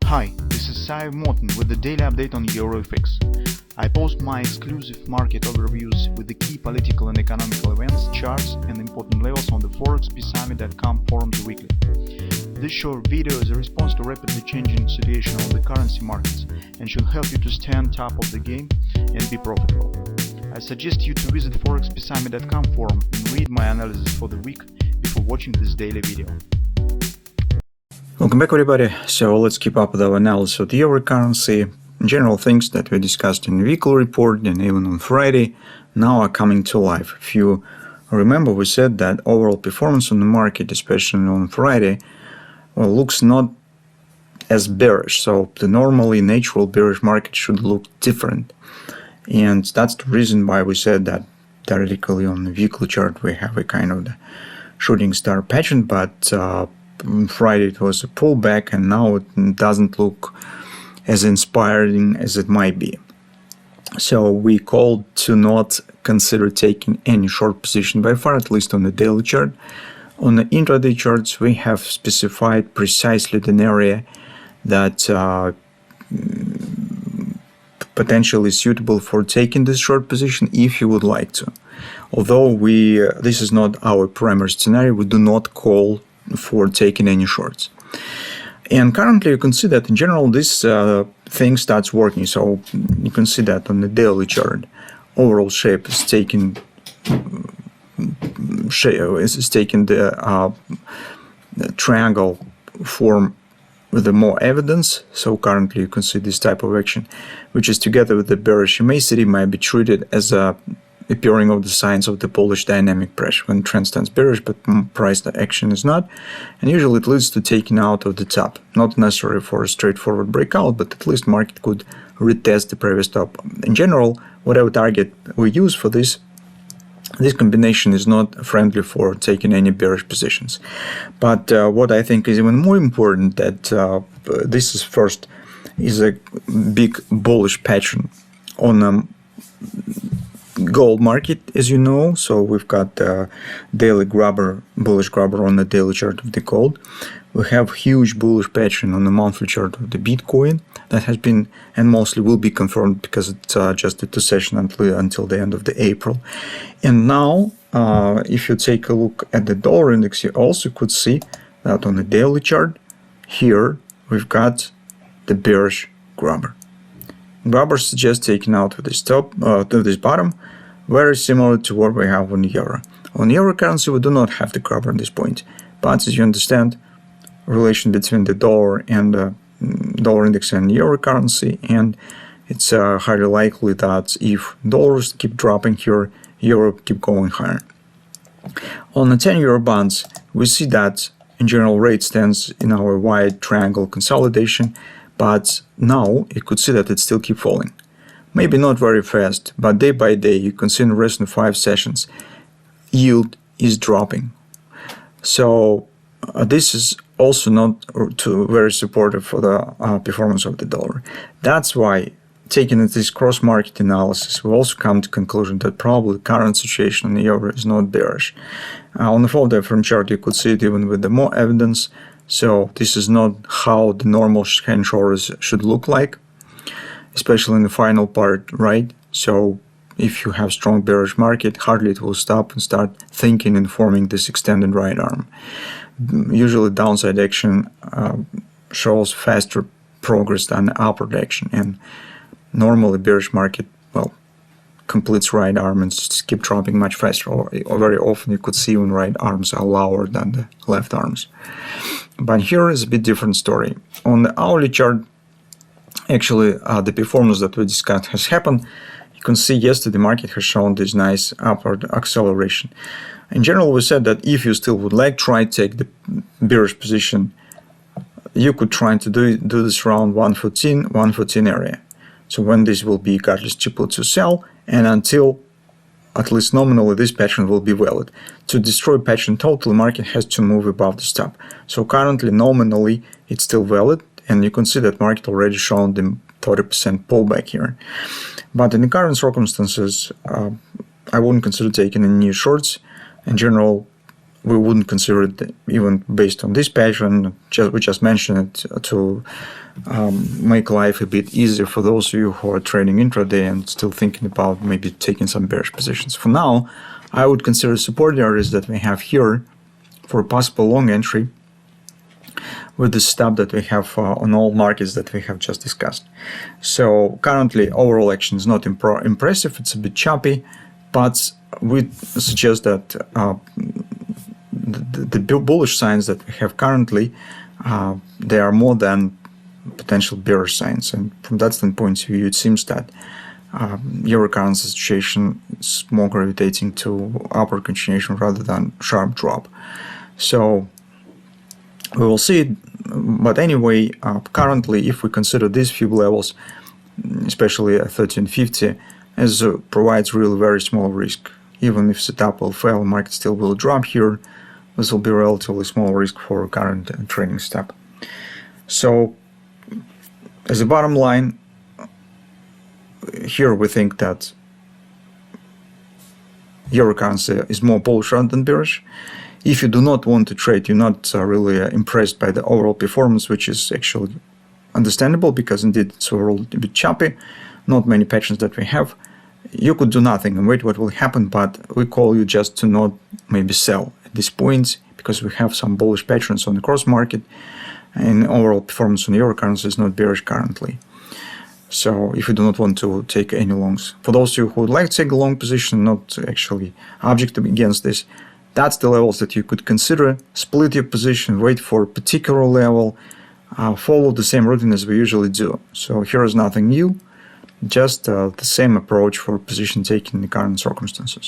Hi, this is Sive Morten with the daily update on EuroFX. I post my exclusive market overviews with the key political and economical events, charts and important levels on the ForexPeaceArmy.com forums weekly. This short video is a response to rapidly changing situation on the currency markets and should help you to stay on top of the game and be profitable. I suggest you to visit ForexPeaceArmy.com forum and read my analysis for the week before watching this daily video. Welcome back, everybody. So let's keep up with our analysis of the euro currency. General things that we discussed in the weekly report and even on Friday now are coming to life. If you remember, we said that overall performance on the market, especially on Friday, well, looks not as bearish. So the normally natural bearish market should look different. And that's the reason why we said that theoretically on the weekly chart we have a kind of the shooting star pattern, but Friday it was a pullback and now it doesn't look as inspiring as it might be. So we called to not consider taking any short position by far, at least on the daily chart. On the intraday charts we have specified precisely the area that potentially suitable for taking this short position if you would like to. Although this is not our primary scenario, we do not call for taking any shorts. And currently you can see that in general this thing starts working. So you can see that on the daily chart overall shape is taking the triangle form with the more evidence. So currently you can see this type of action, which is together with the bearish MACD might be treated as a appearing of the signs of the Polish dynamic pressure when trend stands bearish but price action is not, and usually it leads to taking out of the top. Not necessary for a straightforward breakout, but at least market could retest the previous top. In general, whatever target we use for this combination is not friendly for taking any bearish positions. But what I think is even more important that this is a big bullish pattern on gold market, as you know. So we've got the daily bullish grabber on the daily chart of the gold. We have huge bullish pattern on the monthly chart of the Bitcoin that has been and mostly will be confirmed because it's just a 2 session until the end of the April. And now if you take a look at the dollar index, you also could see that on the daily chart here we've got the bearish grabber. Grabber suggests taking out to this top, to this bottom, very similar to what we have on euro. On euro currency, we do not have the grabber at this point, but as you understand, relation between the dollar and the dollar index and euro currency, and it's highly likely that if dollars keep dropping here, euro keep going higher. On the 10 euro bonds, we see that in general rate stands in our wide triangle consolidation. But now you could see that it still keeps falling. Maybe not very fast, but day by day you can see in the recent 5 sessions yield is dropping. So this is also not very supportive for the performance of the dollar. That's why, taking this cross-market analysis, we also come to the conclusion that probably the current situation in the euro is not bearish. On the 4-day chart you could see it even with the more evidence. So this is not how the normal hand shoulders should look like, especially in the final part, right? So if you have strong bearish market, hardly it will stop and start thinking and forming this extended right arm. Usually downside action shows faster progress than the upward action, and normally bearish market, well, completes right arm and keep dropping much faster, or very often you could see when right arms are lower than the left arms. But here is a bit different story. On the hourly chart, actually the performance that we discussed has happened. You can see yesterday the market has shown this nice upward acceleration. In general, we said that if you still would like try to take the bearish position, you could try to do this around 114 area. So when this will be catalyst to sell, and until at least nominally this pattern will be valid. To destroy pattern totally, market has to move above the stop. So currently nominally it's still valid, and you can see that market already shown the 40% pullback here. But in the current circumstances, I wouldn't consider taking any new shorts. In general, we wouldn't consider it even based on this pattern. We just mentioned it to make life a bit easier for those of you who are trading intraday and still thinking about maybe taking some bearish positions. For now, I would consider support areas that we have here for a possible long entry with the stop that we have on all markets that we have just discussed. So currently overall action is not impressive, it's a bit choppy, but we suggest that the bullish signs that we have currently, they are more than potential bearish signs, and from that standpoint of view, it seems that euro currency situation is more gravitating to upward continuation rather than sharp drop. So we will see it, but anyway, currently, if we consider these few levels, especially at 1350, as provides really very small risk. Even if setup will fail, market still will drop here. This will be relatively small risk for current trading step. So, as a bottom line, here we think that euro currency is more bullish rather than bearish. If you do not want to trade, you're not really impressed by the overall performance, which is actually understandable because indeed it's overall a bit choppy, not many patterns that we have. You could do nothing and wait what will happen, but we call you just to not maybe sell at this point because we have some bullish patterns on the cross market and overall performance on euro currency is not bearish currently. So if you do not want to take any longs, for those of you who would like to take a long position, not actually objective against this, that's the levels that you could consider. Split your position, wait for a particular level, follow the same routine as we usually do. So here is nothing new, just the same approach for position taking in the current circumstances.